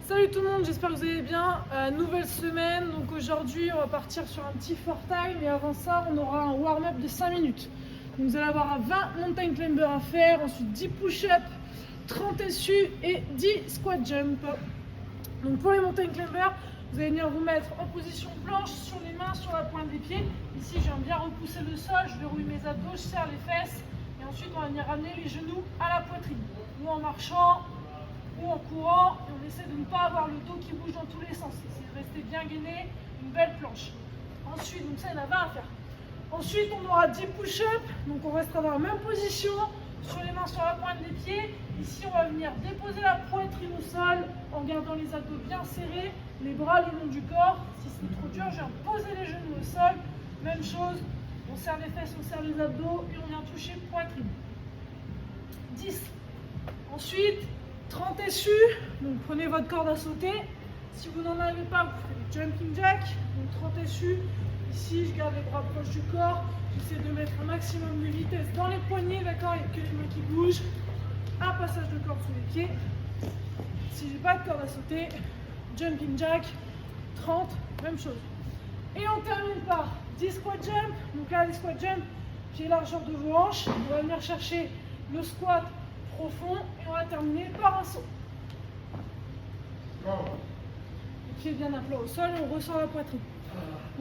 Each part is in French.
Salut tout le monde, j'espère que vous allez bien. Nouvelle semaine, donc aujourd'hui on va partir sur un petit fort time et avant ça on aura un warm-up de 5 minutes. Donc vous allez avoir 20 mountain climbers à faire, ensuite 10 push-ups, 30 SU et 10 squat jump. Donc pour les mountain climbers, vous allez venir vous mettre en position planche, sur les mains, sur la pointe des pieds. Ici je viens bien repousser le sol, je verrouille mes abdos, je serre les fesses et ensuite on va venir ramener les genoux à la poitrine. Ou en marchant, ou en courant, et on essaie de ne pas avoir le dos qui bouge dans tous les sens. C'est de rester bien gainé, une belle planche. Ensuite, donc ça il y en a 20 à faire. Ensuite, on aura 10 push-ups, donc on restera dans la même position, sur les mains sur la pointe des pieds. Ici, on va venir déposer la poitrine au sol en gardant les abdos bien serrés, les bras le long du corps. Si c'est trop dur, je viens poser les genoux au sol. Même chose, on serre les fesses, on serre les abdos et on vient toucher poitrine. 10. Ensuite, 30 SU, donc prenez votre corde à sauter. Si vous n'en avez pas, vous faites le jumping jack, donc 30 SU. Ici, je garde les bras proches du corps. J'essaie de mettre un maximum de vitesse dans les poignets, d'accord, il n'y a que les mains qui bougent. Un passage de corde sous les pieds. Si j'ai pas de corde à sauter, jumping jack, 30, même chose. Et on termine par 10 squat jump. Donc là, les squat jump, pied largeur de vos hanches. On va venir chercher le squat profond et on va terminer par un saut. Les pieds bien à plat au sol et on ressort la poitrine.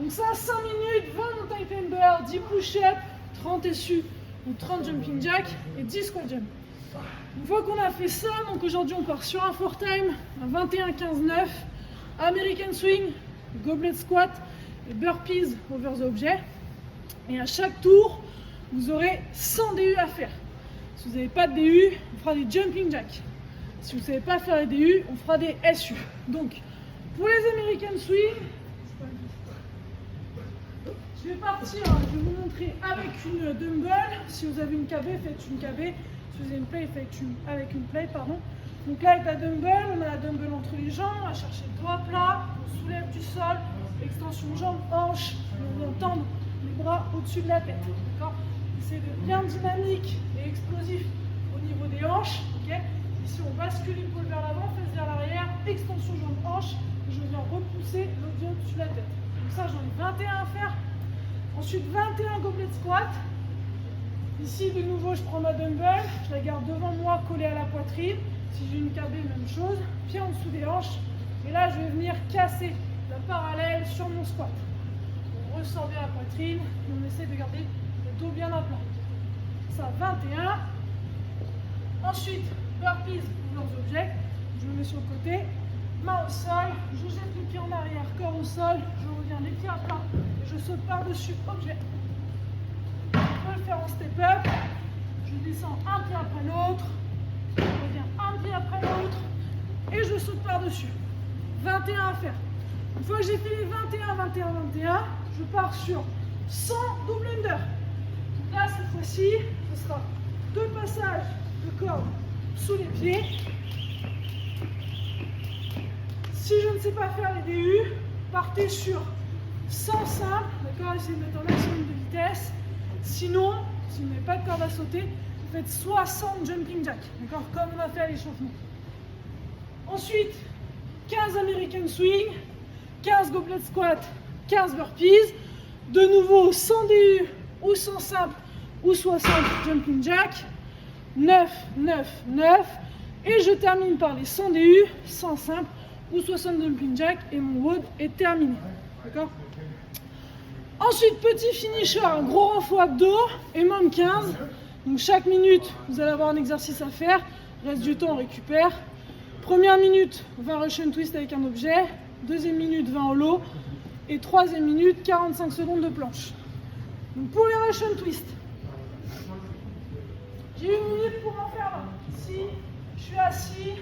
Donc ça, 5 minutes, 20 mountain climbers, 10 push-ups, 30 SU ou 30 jumping jack et 10 squat jump. Une fois qu'on a fait ça, donc aujourd'hui on part sur un fort time, un 21-15-9, American swing, goblet squat et burpees over the object. Et à chaque tour, vous aurez 100 DU à faire. Si vous n'avez pas de DU, on fera des jumping jacks. Si vous ne savez pas faire les DU, on fera des SU. Donc, pour les American swing, je vais partir, je vais vous montrer avec une dumbbell. Si vous avez une KB, faites une KB. Si vous avez une plate, faites avec une plate, pardon. Donc là, avec la dumbbell, on a la dumbbell entre les jambes, on va chercher le doigt plat, on soulève du sol, extension jambes, hanches, on vient tendre les bras au-dessus de la tête. D'accord ? C'est bien dynamique et explosif au niveau des hanches. Okay. Ici, on bascule l'épaule vers l'avant, fesse vers l'arrière, extension jambes, hanches. Et je viens repousser l'autre pied au-dessus de la tête. Donc ça, j'en ai 21 à faire. Ensuite, 21 goblet squat. Ici, de nouveau, je prends ma dumbbell. Je la garde devant moi, collée à la poitrine. Si j'ai une KB, même chose. Pied en dessous des hanches. Et là, je vais venir casser la parallèle sur mon squat. On ressort bien la poitrine. Et on essaie de garder dos bien à plat. Ça, 21. Ensuite, burpees over the object. Je me mets sur le côté, main au sol, je jette les pieds en arrière, corps au sol, je reviens les pieds à plat et je saute par-dessus objet. Je peux le faire en step-up. Je descends un pied après l'autre, je reviens un pied après l'autre et je saute par-dessus. 21 à faire. Une fois que j'ai fait les 21, 21, 21, je pars sur 100 double under. Là, cette fois-ci, ce sera 2 passages de corde sous les pieds. Si je ne sais pas faire les DU, partez sur 100 simples, d'accord, essayez de mettre un maximum de vitesse. Sinon, si vous n'avez pas de corde à sauter, vous faites 60 jumping jack, d'accord, comme on a fait à l'échauffement. Ensuite, 15 American swing, 15 goblet squat, 15 burpees. De nouveau, 100 DU ou 100 simple ou 60 jumping jack, 9, 9, 9, et je termine par les 100 DU, 100 simple ou 60 jumping jack et mon WOD est terminé. D'accord ? Ensuite, petit finisher, un gros renfort abdos et même 15. Donc chaque minute, vous allez avoir un exercice à faire. Reste du temps, on récupère. Première minute, 20 Russian twist avec un objet. Deuxième minute, 20 holo. Et troisième minute, 45 secondes de planche. Donc pour les Russian twist, j'ai 1 minute pour en faire un. Ici, je suis assis,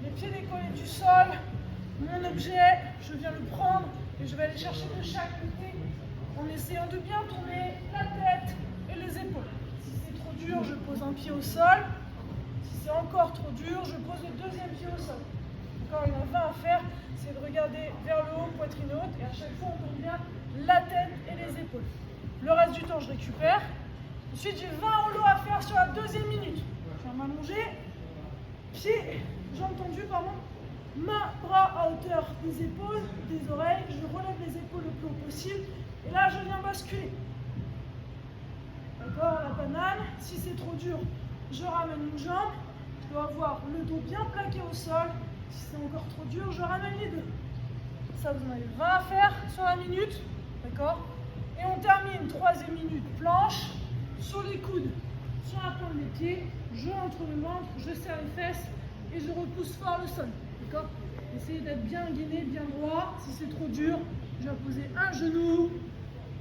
les pieds décollés du sol, mon objet, je viens le prendre et je vais aller chercher de chaque côté en essayant de bien tourner la tête et les épaules. Si c'est trop dur, je pose un pied au sol. Si c'est encore trop dur, je pose le deuxième pied au sol. Encore, il y en a 20 à faire, c'est de regarder vers le haut, poitrine haute, et à chaque fois on tourne bien la tête et les épaules. Le reste du temps, je récupère. Ensuite, j'ai 20 holos à faire sur la deuxième minute. Je vais m'allonger, pieds, jambes tendues, pardon. Main, bras à hauteur des épaules, des oreilles. Je relève les épaules le plus haut possible. Et là, je viens basculer. D'accord, la banane. Si c'est trop dur, je ramène une jambe. Je dois avoir le dos bien plaqué au sol. Si c'est encore trop dur, je ramène les deux. Ça, vous en avez 20 à faire sur la minute. D'accord? Et on termine, troisième minute, planche, sur les coudes, sur la pointe des pieds. Je rentre le ventre, je serre les fesses et je repousse fort le sol. D'accord? Essayez d'être bien gainé, bien droit. Si c'est trop dur, je vais poser un genou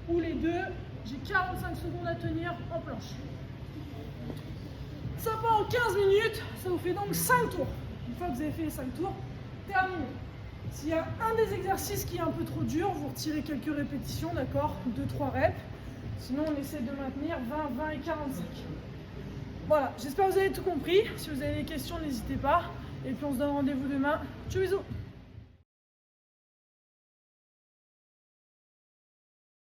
ou les deux. J'ai 45 secondes à tenir en planche. Ça part en 15 minutes, ça vous fait donc 5 tours. Une fois que vous avez fait les 5 tours, terminé. S'il y a un des exercices qui est un peu trop dur, vous retirez quelques répétitions, d'accord? 2-3 reps. Sinon, on essaie de maintenir 20, 20 et 45. Voilà, j'espère que vous avez tout compris. Si vous avez des questions, n'hésitez pas. Et puis on se donne rendez-vous demain. Tchou bisous!